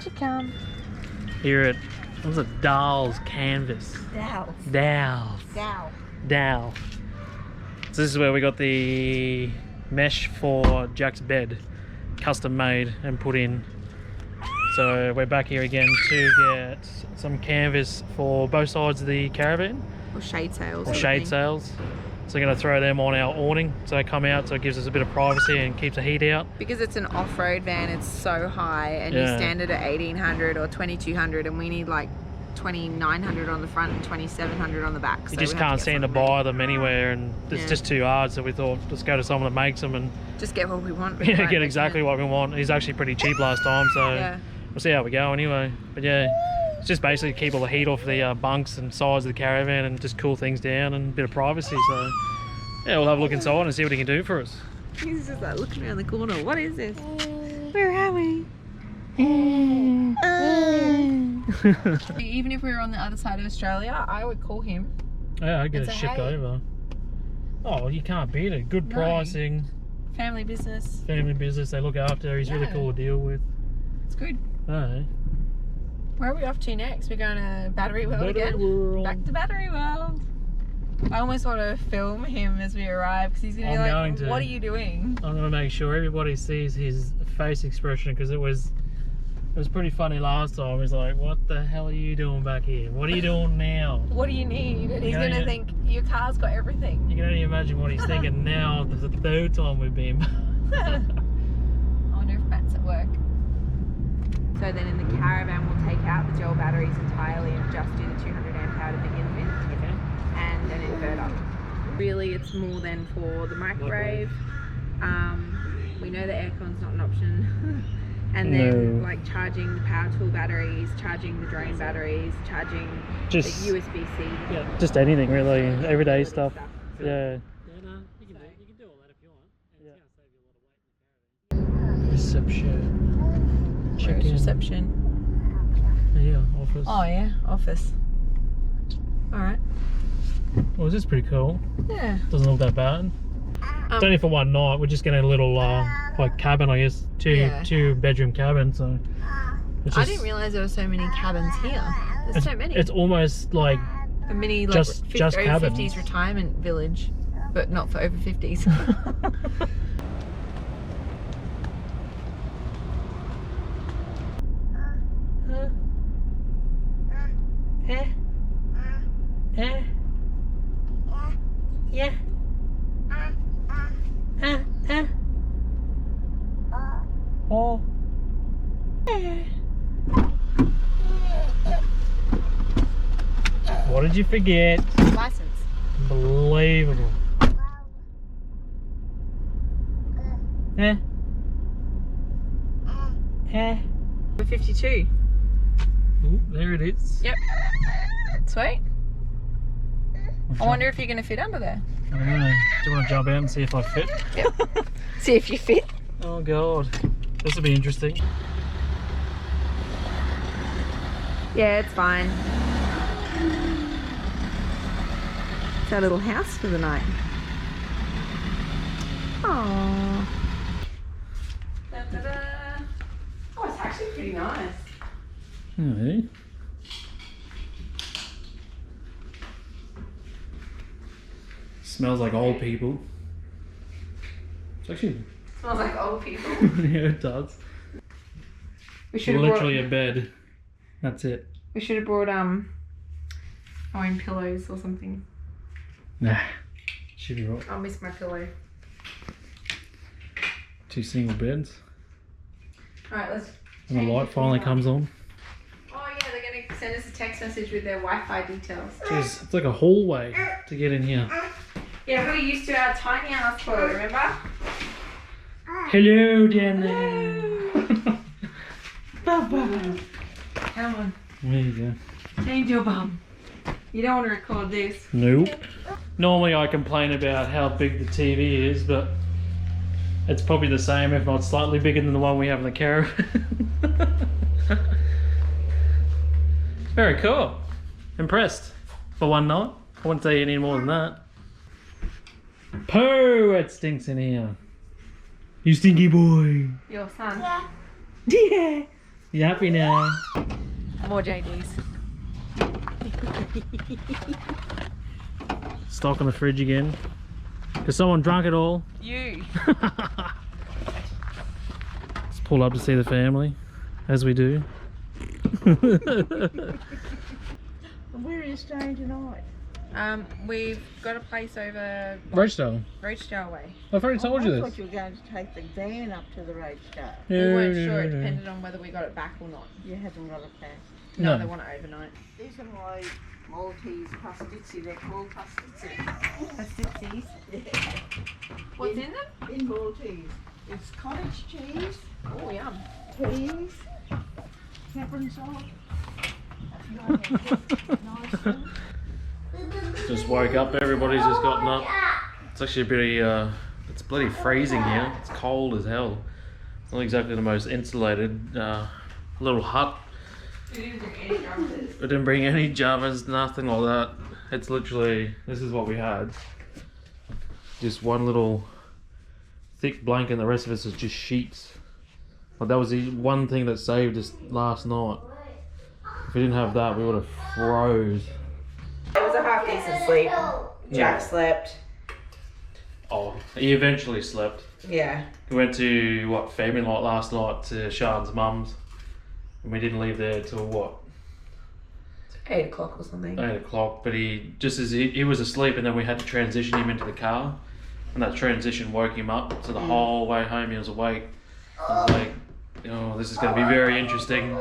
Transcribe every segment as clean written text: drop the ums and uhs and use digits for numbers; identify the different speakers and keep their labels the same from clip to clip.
Speaker 1: Out you come.
Speaker 2: Here it. What's a Dahl's canvas?
Speaker 1: Dowels.
Speaker 2: Dowels.
Speaker 1: Dow.
Speaker 2: Dow. So this is where we got the mesh for Jack's bed, custom made and put in. So we're back here again to get some canvas for both sides of the caravan.
Speaker 1: Or shade sails.
Speaker 2: Or shade sails. So we're going to throw them on our awning so they come out, so it gives us a bit of privacy and keeps the heat out.
Speaker 1: Because it's an off-road van, it's so high, and you stand it at 1800 or 2200, and we need like 2900 on the front and 2700 on the back.
Speaker 2: You just can't seem to buy them anywhere, and it's just too hard, so we thought let's go to someone that makes them and
Speaker 1: just get what we want.
Speaker 2: Yeah, get exactly what we want. He's actually pretty cheap last time, so we'll see how we go anyway. But yeah, it's just basically keep all the heat off the bunks and sides of the caravan and just cool things down and a bit of privacy. So yeah, we'll have a look inside and see what he can do for us.
Speaker 1: He's just like looking around the corner. What is this? Where are we? Even if we were on the other side of Australia, I would call him.
Speaker 2: Yeah, I'd get it shipped over. Oh, you can't beat it. Good pricing.
Speaker 1: Family business.
Speaker 2: Family business. They look after. He's really cool to deal with.
Speaker 1: It's good.
Speaker 2: Oh.
Speaker 1: Where are we off to next? We're going to Battery World again?
Speaker 2: World.
Speaker 1: Back to Battery World. I almost want to film him as we arrive because he's going to be like, what are you doing?
Speaker 2: I'm going to make sure everybody sees his face expression, because it was pretty funny last time. He's like, what the hell are you doing back here? What are you doing now?
Speaker 1: What do you need? And he's going to think, your car's got everything.
Speaker 2: You can only imagine what he's thinking now, the third time we've been.
Speaker 1: I wonder if Matt's at work. So then in the caravan we'll take out the gel batteries entirely and just do the 200 amp hour to begin with.
Speaker 2: Okay.
Speaker 1: And an inverter. Really it's more than for the microwave. We know the aircon's not an option. And then like charging the power tool batteries, charging the drone batteries, charging
Speaker 2: just
Speaker 1: the USB-C.
Speaker 2: Yeah, just anything really, everyday stuff. Yeah. You can do all that if you want. It's going to save you a lot of weight in the caravan. Reception.
Speaker 1: Where's reception?
Speaker 2: Yeah, office.
Speaker 1: Oh yeah, office. Alright.
Speaker 2: Well, this is pretty cool.
Speaker 1: Yeah.
Speaker 2: Doesn't look that bad. It's only for one night. We're just getting a little like cabin, I guess. Two bedroom cabin. So it's just,
Speaker 1: I didn't realise there were so many cabins here. There's so many.
Speaker 2: It's almost like
Speaker 1: a mini like
Speaker 2: just
Speaker 1: over
Speaker 2: cabins.
Speaker 1: 50s retirement village, but not for over 50s. Yeah.
Speaker 2: Oh. What did you forget?
Speaker 1: License.
Speaker 2: Unbelievable.
Speaker 1: We're 52.
Speaker 2: Ooh, there it is.
Speaker 1: Yep. Sweet. I wonder if you're going to fit under there.
Speaker 2: I don't know. Do you want to jump out and see if I fit?
Speaker 1: Yep. See if you fit.
Speaker 2: Oh god. This will be interesting.
Speaker 1: Yeah, it's fine. It's our little house for the night. Aww. Da, da, da. Oh, it's actually pretty nice.
Speaker 2: Hey. Smells like old people. It's actually...
Speaker 1: Smells like old people.
Speaker 2: Yeah, it does.
Speaker 1: We should have
Speaker 2: literally a bed. That's it.
Speaker 1: We should have brought own pillows or something.
Speaker 2: Nah. Should be right.
Speaker 1: I'll miss my pillow.
Speaker 2: 2 single beds.
Speaker 1: Alright, let's...
Speaker 2: And the light finally comes on.
Speaker 1: Oh yeah, they're going to send us a text message with their Wi-Fi details.
Speaker 2: Jeez, it's like a hallway to get in here.
Speaker 1: Yeah, we're used to our tiny house toilet, remember?
Speaker 2: Hello down there.
Speaker 1: Bum. Come on.
Speaker 2: There you go.
Speaker 1: Change your bum. You don't want to record this.
Speaker 2: Nope. Normally I complain about how big the TV is, but it's probably the same, if not slightly bigger than the one we have in the caravan. Very cool. Impressed. For one night. I wouldn't say any more than that. Pooh, it stinks in here. You stinky boy.
Speaker 1: Your son.
Speaker 2: Yeah. You happy now?
Speaker 1: More JDs.
Speaker 2: Stock in the fridge again. Because someone drunk it all.
Speaker 1: You.
Speaker 2: Let's pull up to see the family, as we do.
Speaker 3: Where are you staying tonight?
Speaker 1: We've got a place over
Speaker 2: Roadstone.
Speaker 1: Roadstone way.
Speaker 2: I've already told you
Speaker 3: I
Speaker 2: this.
Speaker 3: thought you were going to take the van up to the Roadstar.
Speaker 1: We weren't sure. It depended on whether we got it back or not.
Speaker 3: You haven't got it back.
Speaker 1: No,
Speaker 2: No.
Speaker 1: they want it overnight.
Speaker 3: These are my Maltese pasticci. They're called pasticci.
Speaker 1: Pasticcis.
Speaker 3: Yeah.
Speaker 1: What's in them?
Speaker 3: In Maltese. It's cottage cheese,
Speaker 1: Oh, yum.
Speaker 3: peas, pepper and salt. Nice thing.
Speaker 2: Just woke up, everybody's just gotten up. It's actually it's bloody freezing here. It's cold as hell. It's not exactly the most insulated little hut.
Speaker 1: We didn't bring any jumpers.
Speaker 2: We didn't bring any jumpers, nothing like that. It's literally, this is what we had. Just one little thick blanket and the rest of it is just sheets. Like that was the one thing that saved us last night. If we didn't have that, we would have froze.
Speaker 1: It was a half decent sleep. Jack slept.
Speaker 2: Oh, he eventually slept.
Speaker 1: Yeah.
Speaker 2: We went to, family night last night to Sharon's mum's. And we didn't leave there till what?
Speaker 1: 8 o'clock or something.
Speaker 2: 8 o'clock, but he was asleep and then we had to transition him into the car. And that transition woke him up, so the whole way home he was awake. I was like, oh, this is going to be very interesting.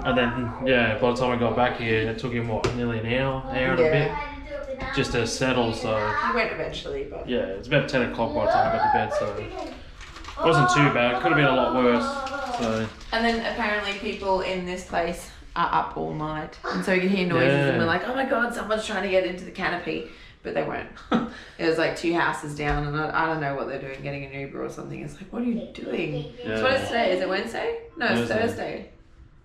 Speaker 2: And then, yeah, by the time I got back here, it took him, nearly an hour and a bit, just to settle, so...
Speaker 1: He went eventually, but...
Speaker 2: Yeah, it's about 10 o'clock by the time I got to bed, so... It wasn't too bad, it could have been a lot worse, so...
Speaker 1: And then apparently people in this place are up all night. And so you can hear noises and we're like, oh my God, someone's trying to get into the canopy. But they weren't. It was like 2 houses down and I don't know what they're doing, getting an Uber or something. It's like, what are you doing?
Speaker 2: Yeah.
Speaker 1: So what is today? Is it Wednesday? No, it's
Speaker 2: Thursday.
Speaker 1: Thursday.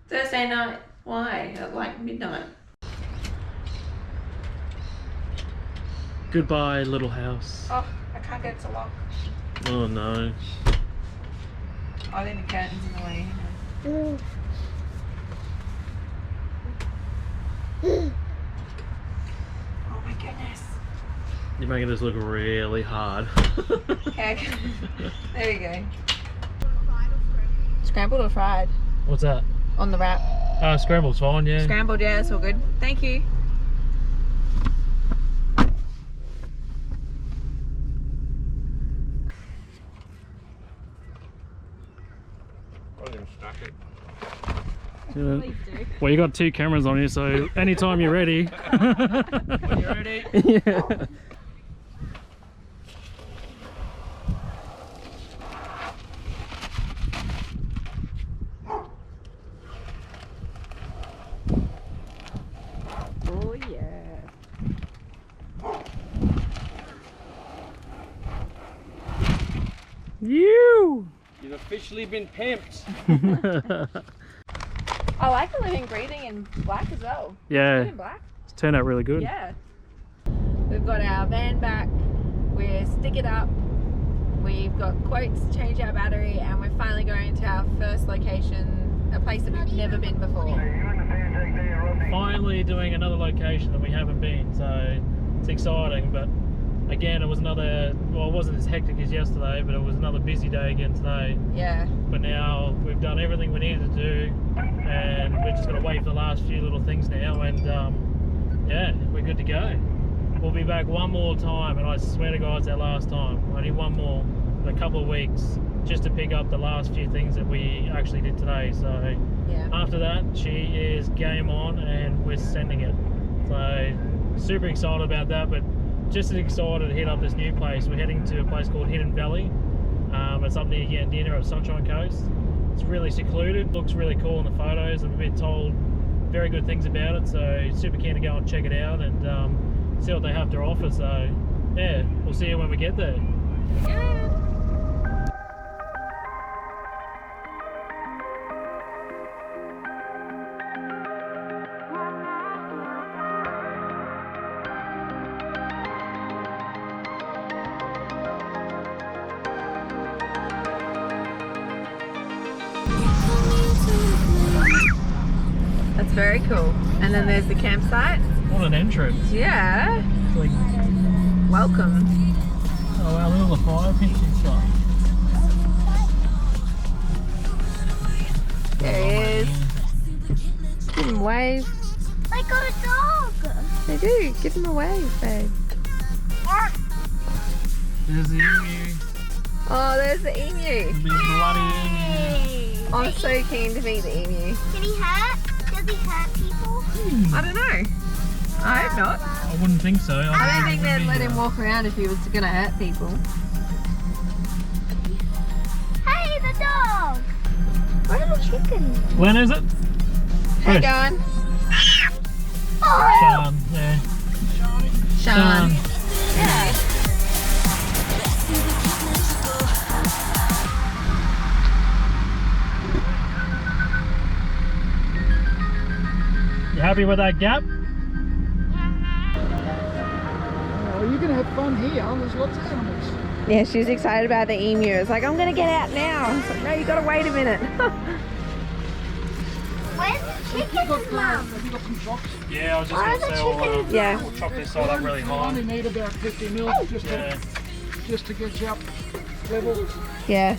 Speaker 1: Thursday night. Why? At like midnight.
Speaker 2: Goodbye, little house.
Speaker 1: Oh, I can't get it to lock.
Speaker 2: Oh no.
Speaker 1: I think the curtain's in the way. Oh my goodness.
Speaker 2: You're making this look really hard.
Speaker 1: Okay. There we go. Scrambled or fried?
Speaker 2: What's that?
Speaker 1: On the wrap.
Speaker 2: Scrambled's fine, yeah.
Speaker 1: Scrambled, yeah, it's all good. Thank you.
Speaker 2: Yeah. Well, you got 2 cameras on you, so anytime you're ready.
Speaker 4: When you're ready.
Speaker 2: Yeah.
Speaker 1: Oh yeah.
Speaker 2: You.
Speaker 4: You've officially been pimped.
Speaker 1: I like the living breathing in black as well.
Speaker 2: Yeah,
Speaker 1: In black.
Speaker 2: it's turned out really good.
Speaker 1: Yeah. We've got our van back. We're sticking up. We've got quotes to change our battery, and we're finally going to our first location, a place that we've never been before.
Speaker 2: Finally doing another location that we haven't been, so it's exciting. But again, it was another, well, it wasn't as hectic as yesterday, but it was another busy day again today.
Speaker 1: Yeah.
Speaker 2: But now we've done everything we needed to do, and we're just going to wait for the last few little things now, and yeah, we're good to go. We'll be back one more time, and I swear to God it's our last time. Only one more in a couple of weeks, just to pick up the last few things that we actually did today. So
Speaker 1: Yeah.
Speaker 2: after that, she is game on, and we're sending it. So super excited about that, but just as excited to hit up this new place. We're heading to a place called Hidden Valley. It's up near Yandina at Sunshine Coast. It's really secluded, looks really cool in the photos, and we've been told very good things about it, so super keen to go and check it out and see what they have to offer. So yeah, we'll see you when we get there.
Speaker 5: Coming to
Speaker 1: That's very cool. And then there's the campsite.
Speaker 2: What an entrance.
Speaker 1: Yeah.
Speaker 2: It's like,
Speaker 1: Welcome.
Speaker 2: oh wow, look at all the fire pits and stuff.
Speaker 1: There he is. Give him a wave.
Speaker 5: They got a dog.
Speaker 1: They do. Give him a wave, babe.
Speaker 2: There's the emu.
Speaker 1: Oh, there's the emu.
Speaker 2: Big bloody emu.
Speaker 1: I'm so keen to meet the emu.
Speaker 5: Did he hurt? Does he hurt people?
Speaker 1: I don't know. I hope not.
Speaker 2: I wouldn't think so.
Speaker 1: I don't think they'd let him walk around if he was going to hurt people.
Speaker 5: Hey, the dog.
Speaker 1: Where are the chickens?
Speaker 2: When is it?
Speaker 1: How you
Speaker 2: Push.
Speaker 1: going?
Speaker 2: Sean, yeah.
Speaker 1: Sean. Yeah.
Speaker 2: You happy with that gap?
Speaker 6: Oh, you're gonna have fun here. There's lots of animals.
Speaker 1: Yeah, she was excited about the emu. It's like, I'm going to get out now. I was like, no, you got to wait a minute.
Speaker 5: Where's the chickens, Mum?
Speaker 6: Have you got some chops?
Speaker 2: Yeah, I was just
Speaker 5: Where are
Speaker 2: going to
Speaker 5: the
Speaker 2: say
Speaker 5: chickens?
Speaker 1: Yeah.
Speaker 2: we'll chop this side up really
Speaker 6: I
Speaker 2: high.
Speaker 6: only need about 50 mil
Speaker 2: Yeah.
Speaker 6: just to get you up level.
Speaker 1: Yeah.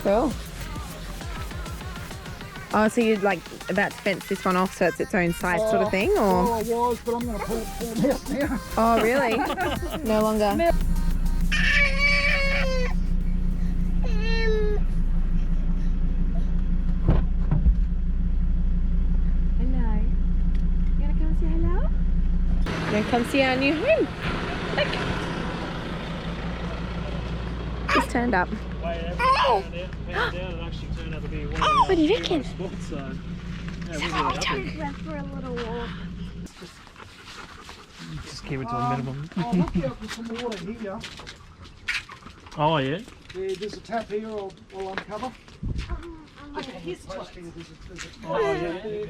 Speaker 1: Cool. Oh, so you're like about to fence this one off so it's its own site sort of thing, or?
Speaker 6: Oh, I was, but I'm gonna pull it out now.
Speaker 1: Oh, really? No longer. Hello. You wanna come say hello? You wanna come see our new home? Look. Just turned up.
Speaker 2: Wait, it actually turned out to be one of
Speaker 1: What do you reckon?
Speaker 2: spots, so yeah, we'll get it up.
Speaker 5: Went for a little walk.
Speaker 2: Just keep it to a minimum.
Speaker 6: I'll hook you up with some water here.
Speaker 2: Oh yeah.
Speaker 6: There's a tap here I'll uncover.
Speaker 5: Okay, here's
Speaker 6: Post here, there's a
Speaker 2: Oh yeah.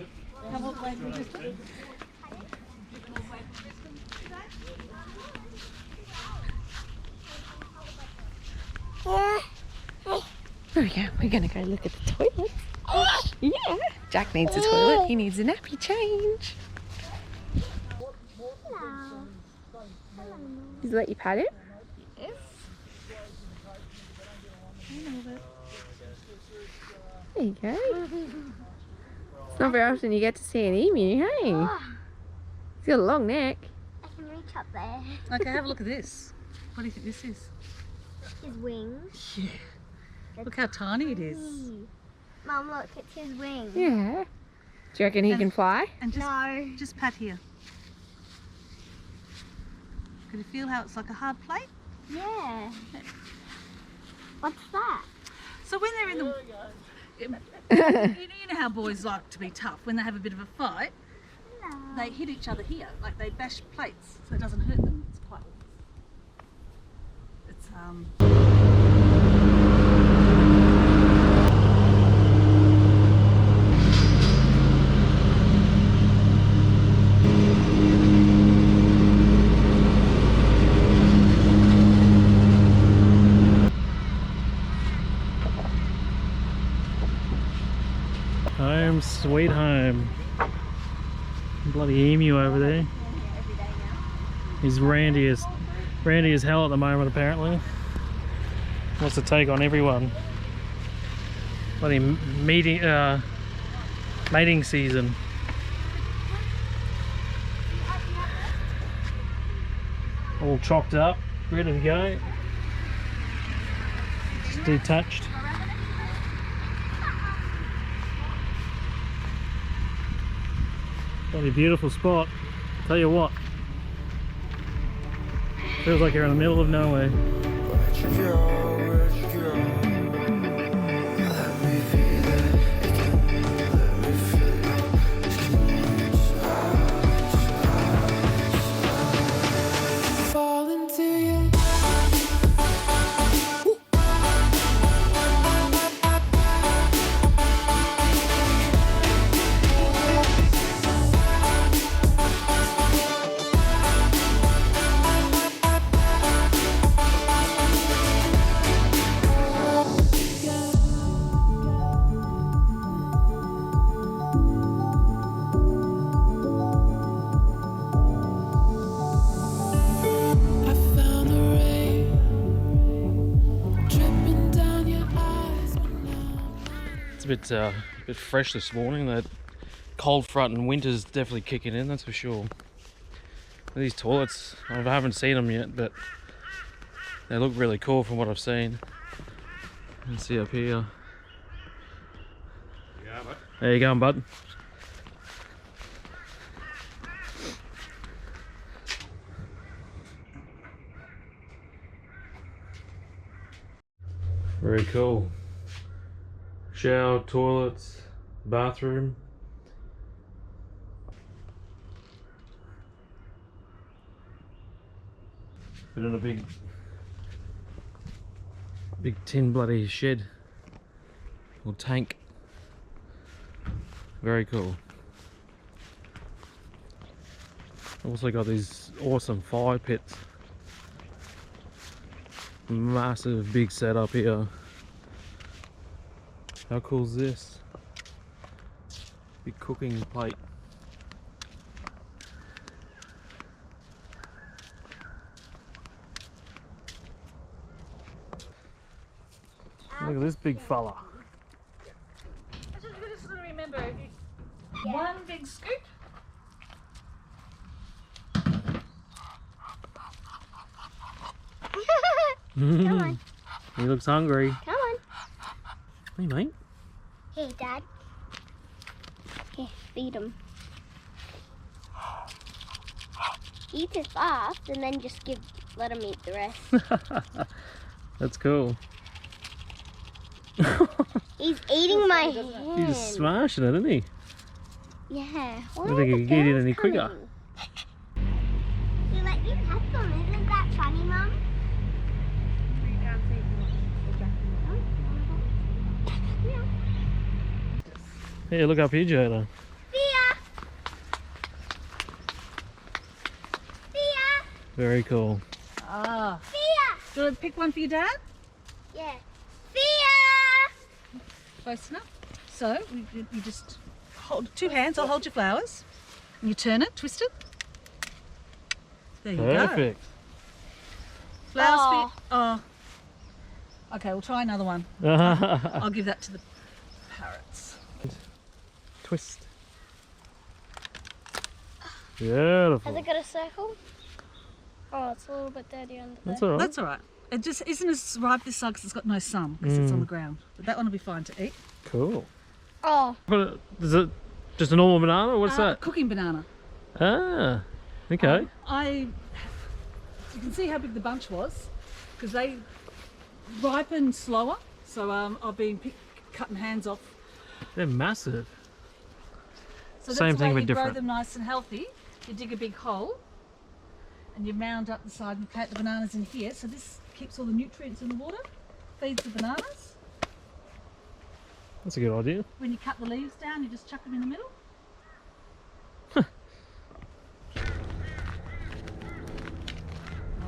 Speaker 1: There we go. We're gonna go look at the toilet. Yeah. Jack needs a toilet. He needs a nappy change. Does he let you pat it? There you go. It's not very often you get to see an emu, hey? He's got a long neck.
Speaker 5: I can reach up there.
Speaker 7: Okay, have a look at this. What do you think this is?
Speaker 5: His wings.
Speaker 7: Look how tiny it is.
Speaker 5: Mum, look, it's his wings.
Speaker 1: Yeah. Do you reckon he can fly?
Speaker 7: And
Speaker 5: No.
Speaker 7: just pat here. Can you feel how it's like a hard plate?
Speaker 5: Yeah. What's that?
Speaker 7: So when they're in the... you know how boys like to be tough. When they have a bit of a fight,
Speaker 5: No.
Speaker 7: they hit each other here. Like they bash plates so it doesn't hurt them. It's quite... It's,
Speaker 2: Home sweet home. Bloody emu over there. He's randy as hell at the moment apparently. Wants to take on everyone. Bloody mating season. All chopped up, ready to go. Just detached. Bloody beautiful spot. Tell you what. Feels like you're in the middle of nowhere. a bit fresh this morning. That cold front and winter's definitely kicking in, that's for sure. These toilets, I haven't seen them yet, but they look really cool from what I've seen. Let's see up here.
Speaker 4: Yeah, but
Speaker 2: There you go, bud. Very cool. Shower, toilets, bathroom. Put in a big tin bloody shed or tank. Very cool. Also got these awesome fire pits. Massive big setup here. How cool is this? Big cooking plate. Look at this big fella.
Speaker 7: I just want to remember, one big scoop.
Speaker 5: Come on.
Speaker 2: He looks hungry.
Speaker 5: Come on.
Speaker 2: Hey mate.
Speaker 5: Hey, Dad. Here, feed him. Eat it fast and then just let him eat the rest.
Speaker 2: That's cool.
Speaker 5: He's eating my hand.
Speaker 2: He's smashing it, isn't he?
Speaker 5: Yeah.
Speaker 2: I don't think he can get in any quicker.
Speaker 5: You let you pet them. Isn't that funny, Mum?
Speaker 2: Hey, look up here, Jada.
Speaker 5: Thea! Thea!
Speaker 2: Very cool.
Speaker 7: Ah.
Speaker 5: Thea!
Speaker 7: Do you want to pick one for your dad?
Speaker 5: Yeah. Thea!
Speaker 7: Close enough. So you just hold two hands. I'll hold your flowers. And you turn it, twist it. There you go.
Speaker 2: Perfect.
Speaker 7: Flowers
Speaker 5: Aw.
Speaker 7: for you. Oh. Okay, we'll try another one. I'll give that to the parrots.
Speaker 2: Twist. Beautiful.
Speaker 5: Has it got a circle? Oh, it's a little bit dirty under there.
Speaker 2: That's alright.
Speaker 7: That's all right. It just isn't as ripe this side because it's got no sun because it's on the ground. But that one will be fine to eat.
Speaker 2: Cool.
Speaker 5: Oh.
Speaker 2: Is it just a normal banana or what's that?
Speaker 7: Cooking banana.
Speaker 2: Ah, okay.
Speaker 7: You can see how big the bunch was because they ripen slower. So I've been cutting hands off.
Speaker 2: They're massive.
Speaker 7: So
Speaker 2: Same
Speaker 7: that's
Speaker 2: thing,
Speaker 7: the way
Speaker 2: but
Speaker 7: you grow
Speaker 2: different.
Speaker 7: them nice and healthy. You dig a big hole and you mound up the side and plant the bananas in here. So this keeps all the nutrients in the water, feeds the bananas.
Speaker 2: That's a good idea.
Speaker 7: When you cut the leaves down, you just chuck them in the middle. Oh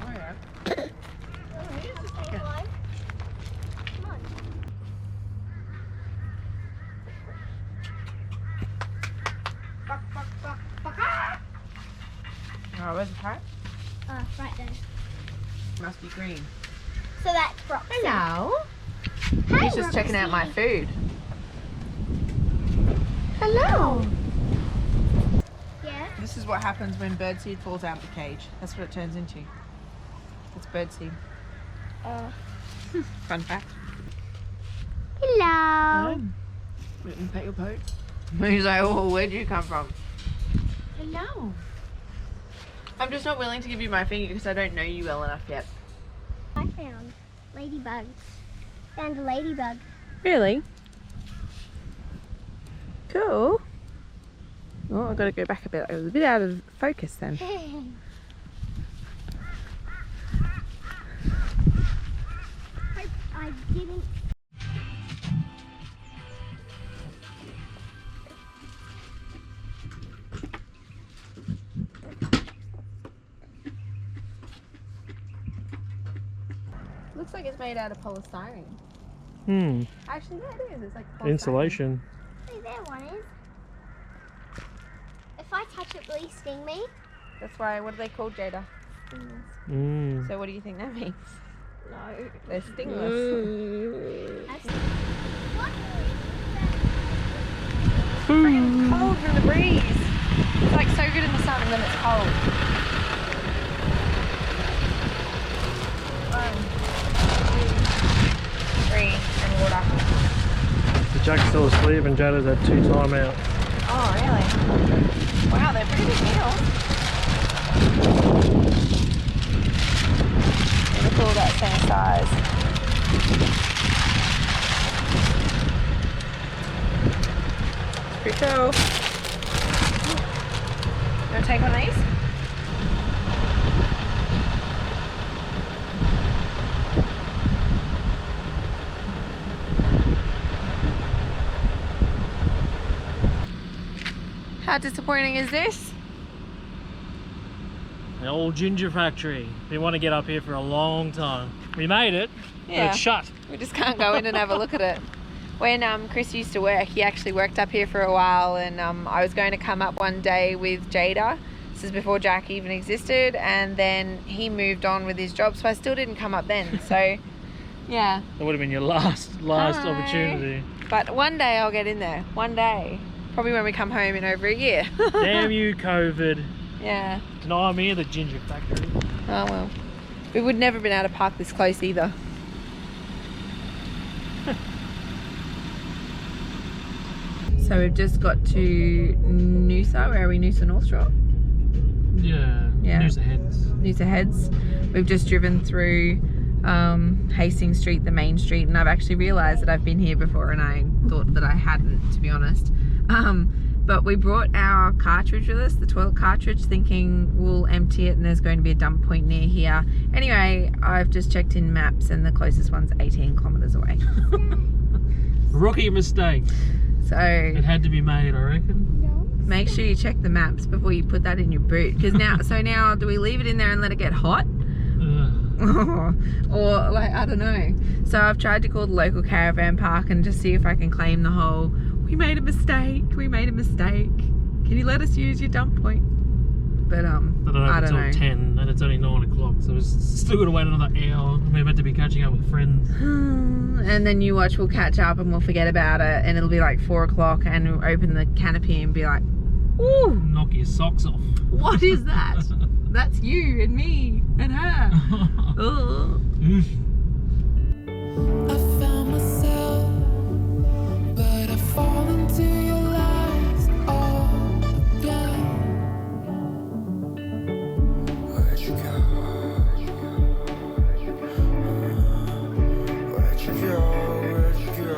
Speaker 7: yeah.
Speaker 5: Come on.
Speaker 1: Oh, where's the parrot?
Speaker 5: Right there.
Speaker 1: Must be green.
Speaker 5: So that's Roxy.
Speaker 1: Hello.
Speaker 5: Hi,
Speaker 1: He's just checking out my
Speaker 5: Roxy.
Speaker 1: food. Hello.
Speaker 5: Yeah.
Speaker 1: This is what happens when birdseed falls out of the cage. That's what it turns into. It's birdseed. Fun fact.
Speaker 5: Hello.
Speaker 1: Let me pet your poke. He's like, oh, where'd you come from? Hello. I'm just not willing to give you my finger because I don't know you well enough yet.
Speaker 5: I found ladybugs. Found a ladybug.
Speaker 1: Really? Cool. Oh, I've got to go back a bit. I was a bit out of focus then.
Speaker 5: I didn't.
Speaker 1: Looks like it's made out of polystyrene.
Speaker 2: Hmm.
Speaker 1: Actually, yeah, it is. It's like polystyrene.
Speaker 2: Insulation.
Speaker 5: Hey, there one is. If I touch it, will he sting me?
Speaker 1: That's why, what are they called, Jada?
Speaker 2: Mm.
Speaker 1: So what do you think that means?
Speaker 5: No.
Speaker 1: They're stingless.
Speaker 5: What?
Speaker 1: freaking cold from the breeze. It's like so good in the sun and then it's cold. 1, 2, 3, and water.
Speaker 2: The Jack's still asleep and Jada's had 2 timeouts.
Speaker 1: Oh, really? Wow, they're pretty big meals. Look all that same size. Pretty cool. You want to take one of these? How disappointing is this?
Speaker 2: The old ginger factory. We want to get up here for a long time. We made it, but it's shut.
Speaker 1: We just can't go in and have a look at it. When Chris used to work, he actually worked up here for a while, and I was going to come up one day with Jada. This is before Jack even existed, and then he moved on with his job, so I still didn't come up then. So yeah,
Speaker 2: That would have been your last opportunity.
Speaker 1: but one day I'll get in there. One day, probably when we come home in over a year.
Speaker 2: Damn you, COVID.
Speaker 1: Yeah.
Speaker 2: Deny me the ginger factory.
Speaker 1: Oh well. We would never been able to park this close either. So we've just got to Noosa. Where are we? Noosa North Shore?
Speaker 2: Yeah. Noosa Heads.
Speaker 1: Noosa Heads. We've just driven through Hastings Street, the main street, and I've actually realised that I've been here before and I thought that I hadn't, to be honest. But we brought our cartridge with us, the toilet cartridge, thinking we'll empty it and there's going to be a dump point near here. Anyway, I've just checked in maps and the closest one's 18 kilometres away.
Speaker 2: Rookie mistake.
Speaker 1: So
Speaker 2: It had to be made, I reckon.
Speaker 1: make sure you check the maps before you put that in your boot. Because now, now do we leave it in there and let it get hot? Or like, I don't know. So I've tried to call the local caravan park and just see if I can claim the whole, we made a mistake, can you let us use your dump point? But I don't know.
Speaker 2: 10 and it's only 9 o'clock, so we're still got to wait another hour. We're meant to be catching up with friends.
Speaker 1: And then you watch, we'll catch up and we'll forget about it, and it'll be like 4 o'clock and we'll open the canopy and be like, ooh,
Speaker 2: Knock your socks off.
Speaker 1: what is that? That's you and me and her. Oh.
Speaker 8: I found myself, but I fall into your lies all again. Where'd you go? Where'd you go? Where'd you go?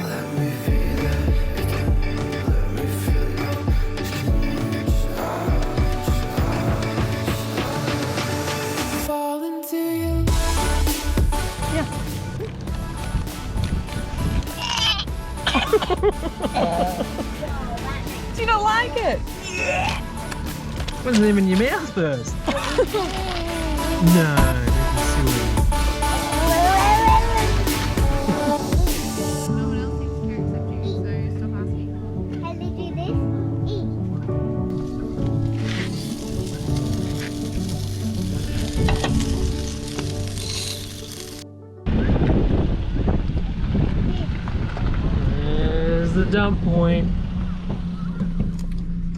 Speaker 8: Let me feel it again. Let me feel it. Fall into your
Speaker 1: Do you not like it?
Speaker 2: Wasn't even your mouth first. No, this is silly.
Speaker 1: No one else seems to care except you, so stop asking.
Speaker 5: Can they do this? Eat.
Speaker 2: There's the dump point.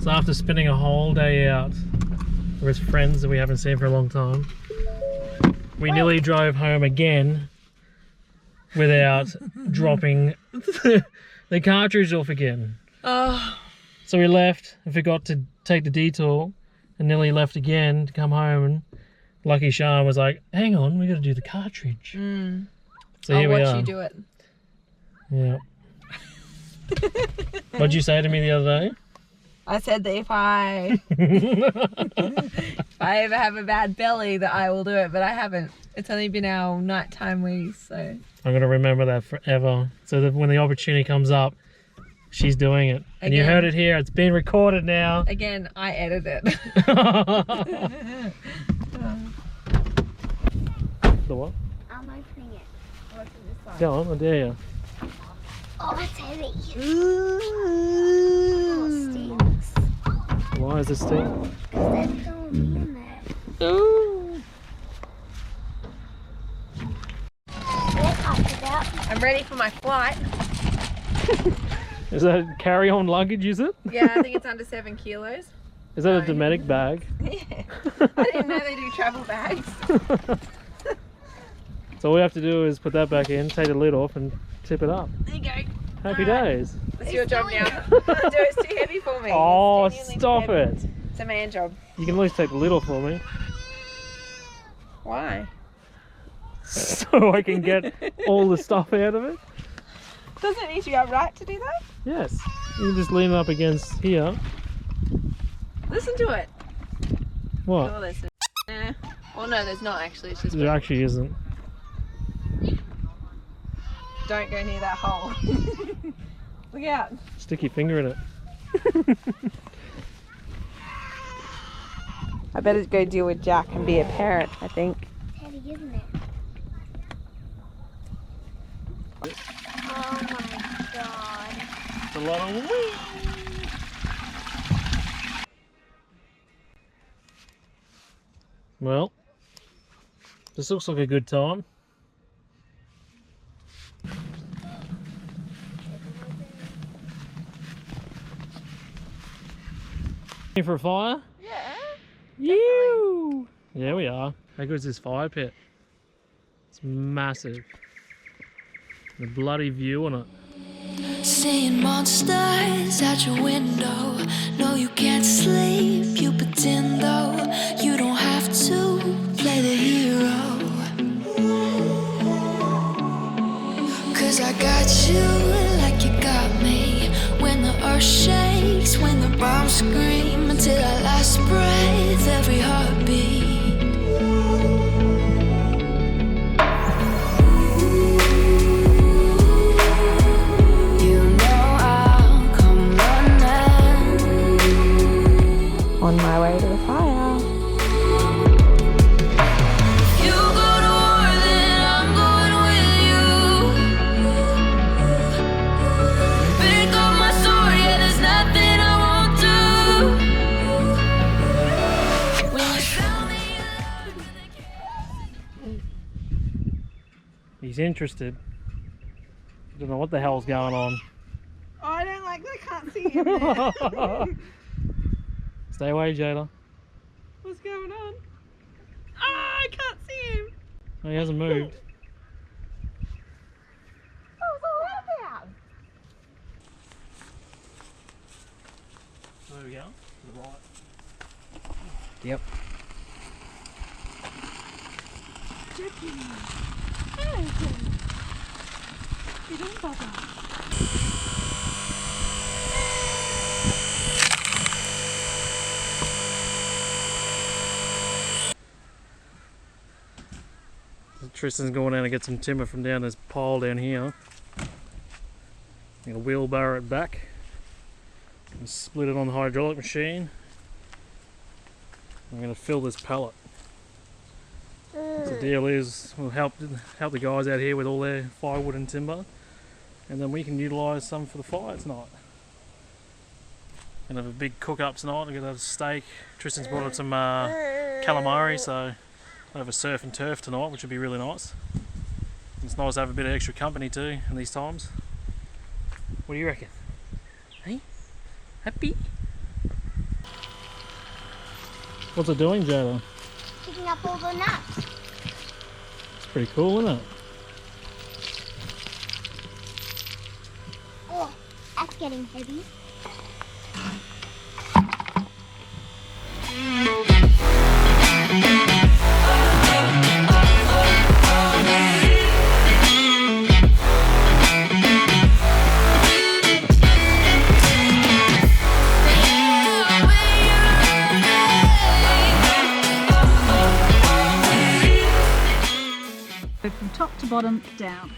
Speaker 2: So after spending a whole day out with friends that we haven't seen for a long time, we nearly drove home again without dropping the cartridge off again.
Speaker 1: Oh,
Speaker 2: So we left and forgot to take the detour and nearly left again to come home, and lucky Sharon was like, hang on, we got to do the cartridge. So here
Speaker 1: I'll
Speaker 2: we
Speaker 1: watch
Speaker 2: are.
Speaker 1: you do it.
Speaker 2: Yeah. What'd you say to me the other day?
Speaker 1: I said that if I ever have a bad belly, that I will do it, but I haven't. It's only been our nighttime wheeze, so.
Speaker 2: I'm gonna remember that forever. So that when the opportunity comes up, she's doing it. And you
Speaker 1: Again.
Speaker 2: heard it here. It's been recorded now.
Speaker 1: Again, I edit it.
Speaker 2: The what?
Speaker 5: I'm opening it.
Speaker 2: Go on, I dare you.
Speaker 5: Oh, it's heavy. Oh, it stinks.
Speaker 2: Why is it stink?
Speaker 5: Because there's no meat in there.
Speaker 2: Ooh.
Speaker 5: We're puffed it out.
Speaker 1: I'm ready for my flight.
Speaker 2: Is that carry-on luggage, is it?
Speaker 1: Yeah, I think it's under 7 kilos.
Speaker 2: Is that a Dometic bag?
Speaker 1: Yeah. I didn't know they do travel bags.
Speaker 2: So all we have to do is put that back in, take the lid off and tip it up.
Speaker 1: There you go.
Speaker 2: Happy days.
Speaker 1: It's your job now. It's too heavy for me.
Speaker 2: Oh,
Speaker 1: It's genuinely
Speaker 2: stop
Speaker 1: too heavy.
Speaker 2: it.
Speaker 1: It's a man job.
Speaker 2: You can at least take the lid off for me.
Speaker 1: Why?
Speaker 2: So I can get all the stuff out of it.
Speaker 1: Doesn't it need to be upright to do that?
Speaker 2: Yes. You can just lean it up against here.
Speaker 1: Listen to it.
Speaker 2: What?
Speaker 1: Oh, there's oh no, there's not actually. It's just
Speaker 2: There actually isn't.
Speaker 1: don't go near that hole. Look out.
Speaker 2: Stick your finger in it.
Speaker 1: I better go deal with Jack and be a parent, I think.
Speaker 5: Heavy, isn't it? Oh my god.
Speaker 2: It's a lot of weight. Well, this looks like a good time. Ready for a fire?
Speaker 1: Yeah.
Speaker 2: You. Yeah, we are. How good is this fire pit? It's massive. The bloody view on it.
Speaker 8: Seeing monsters out your window. No, you can't sleep. You pretend though. You don't have to play the hero. 'Cause I got you like you got me. When the earth shakes, when the bombs scream, until our last breath, every heartbeat.
Speaker 1: On my way to the fire.
Speaker 8: You go to war, then I'm going with you. Pick up my sword, yeah, there's nothing I won't do. When you found me,
Speaker 2: He's interested. I don't know what the hell's going on.
Speaker 1: Oh, I don't like that. I can't see him there.
Speaker 2: Stay away, Jada.
Speaker 1: What's going on? Ah, I can't see him.
Speaker 2: Oh, he hasn't moved.
Speaker 1: What was all that about?
Speaker 2: There we go. To the right.
Speaker 6: Yep.
Speaker 7: Jackie. Hello, Jackie. You don't bother.
Speaker 2: Tristan's going down to get some timber from down this pile down here. I'm going to wheelbarrow it back and split it on the hydraulic machine. I'm going to fill this pallet. The deal is we'll help the guys out here with all their firewood and timber, and then we can utilise some for the fire tonight. Gonna have a big cook up tonight. We're gonna have a steak. Tristan's brought up some calamari, so we'll have a surf and turf tonight, which would be really nice. It's nice to have a bit of extra company too in these times. What do you reckon? Hey? Happy? What's it doing, Jada?
Speaker 5: Picking up all the nuts.
Speaker 2: It's pretty cool, isn't it?
Speaker 5: Oh, that's getting heavy.
Speaker 7: Go from top to bottom down.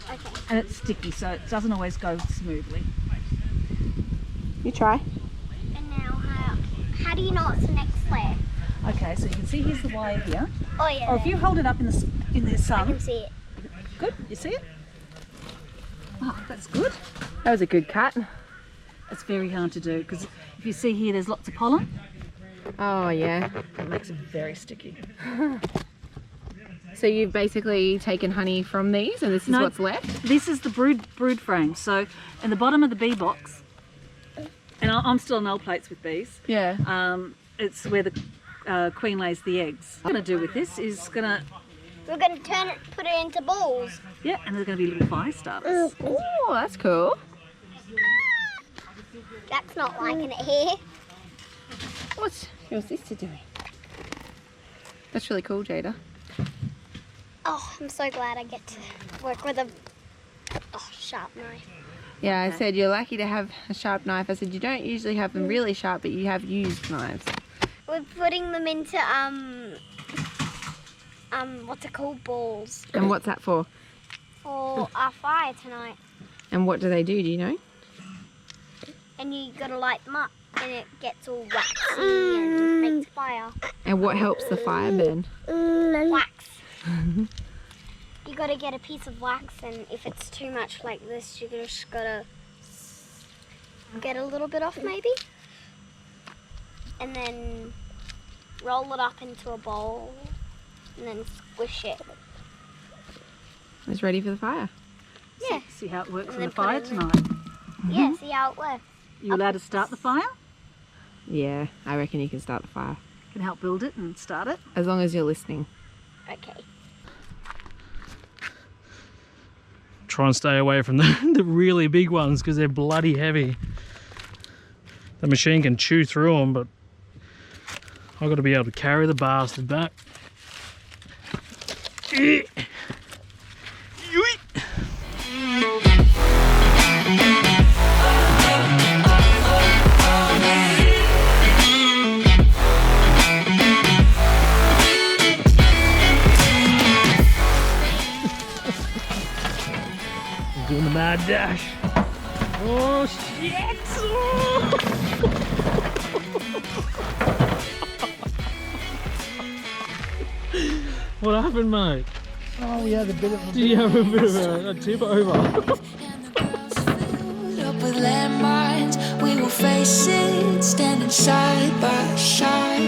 Speaker 5: Okay.
Speaker 7: And it's sticky, so it doesn't always go smoothly.
Speaker 1: You try.
Speaker 5: And now, how do you know what's the next layer?
Speaker 7: Okay, so you can see here's the wire here.
Speaker 5: Oh yeah.
Speaker 7: Or if you hold it up in the
Speaker 5: I
Speaker 7: sun,
Speaker 5: can see it.
Speaker 7: good. You see it? Oh, that's good.
Speaker 1: That was a good cut.
Speaker 7: It's very hard to do because if you see here, there's lots of pollen.
Speaker 1: Oh yeah.
Speaker 7: It makes it very sticky.
Speaker 1: So you've basically taken honey from these and this is what's left?
Speaker 7: This is the brood frame. So in the bottom of the bee box, and I'm still on old plates with bees.
Speaker 1: Yeah.
Speaker 7: It's where the queen lays the eggs. What I'm going to do with this is
Speaker 5: We're going to turn it, put it into balls.
Speaker 7: yeah, and there's going to be little fire starters.
Speaker 1: Oh, that's cool.
Speaker 5: Jack's not liking it here.
Speaker 1: What's your sister doing? That's really cool, Jada.
Speaker 5: Oh, I'm so glad I get to work with a sharp knife.
Speaker 1: Yeah, I said you're lucky to have a sharp knife. I said you don't usually have them really sharp, but you have used knives.
Speaker 5: We're putting them into what's it called, balls,
Speaker 1: And what's that for?
Speaker 5: for our fire tonight.
Speaker 1: And what do they do you know?
Speaker 5: And you gotta light them up, and it gets all waxy and makes fire.
Speaker 1: And what helps the fire burn?
Speaker 5: Wax. You gotta get a piece of wax, and if it's too much like this, you just gotta get a little bit off maybe, and then roll it up into a bowl, and then squish it.
Speaker 1: It's ready for the fire.
Speaker 5: Yeah.
Speaker 7: See how it works
Speaker 5: And
Speaker 7: on
Speaker 5: then
Speaker 7: the
Speaker 5: put
Speaker 7: fire
Speaker 5: it in
Speaker 7: tonight.
Speaker 5: Yeah, see how it works.
Speaker 7: You allowed to start the fire?
Speaker 1: Yeah, I reckon you can start the fire.
Speaker 7: Can help build it and start it.
Speaker 1: As long as you're listening.
Speaker 5: Okay.
Speaker 2: Try and stay away from the really big ones because they're bloody heavy. The machine can chew through them, but I've got to be able to carry the bastard back. Doing the mad dash. Oh shit! What happened, mate?
Speaker 6: Oh, we had a bit of a...
Speaker 2: Did you have a bit of a tip over?
Speaker 8: And the girls filled up with landmines. We will face it, standing side by side.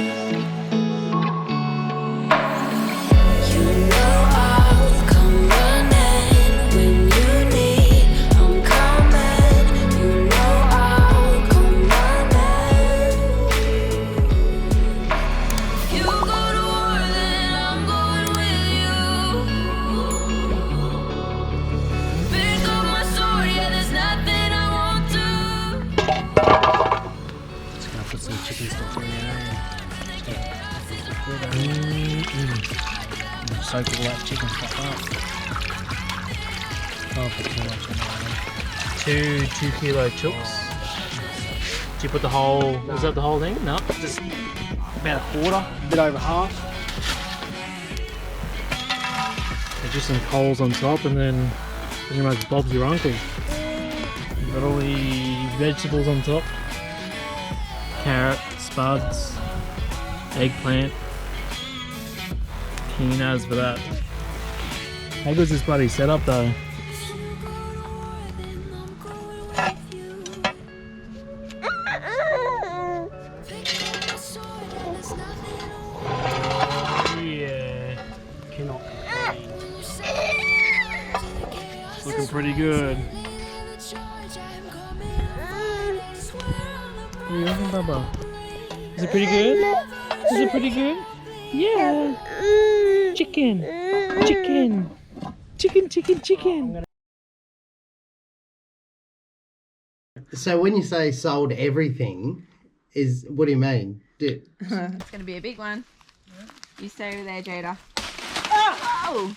Speaker 8: You know I'll come running when you need. I'm coming. You know I'll come running. If you go to war, then I'm going with you. Pick up my sword, yeah, there's nothing I won't do.
Speaker 2: Just gonna put some chicken stock in there. Soak all that chicken stock up. Can't put too much in there. 2 kilo chooks. Did you put the whole? Was that the whole thing? No, just about a quarter, a bit over half. So just some coals on top, and then pretty much Bob's your uncle. You've got all the vegetables on top. Carrot, spuds, eggplant. Keen as for that. How good's this bloody setup though? Yeah.
Speaker 4: Cannot
Speaker 2: It's looking pretty good. What do you reckon, Bubba? Is it pretty good? Is it pretty good? Yeah. Chicken. Chicken. Chicken, chicken, chicken.
Speaker 9: So when you say sold everything, what do you mean?
Speaker 1: It's going to be a big one. You stay over there, Jada. Oh!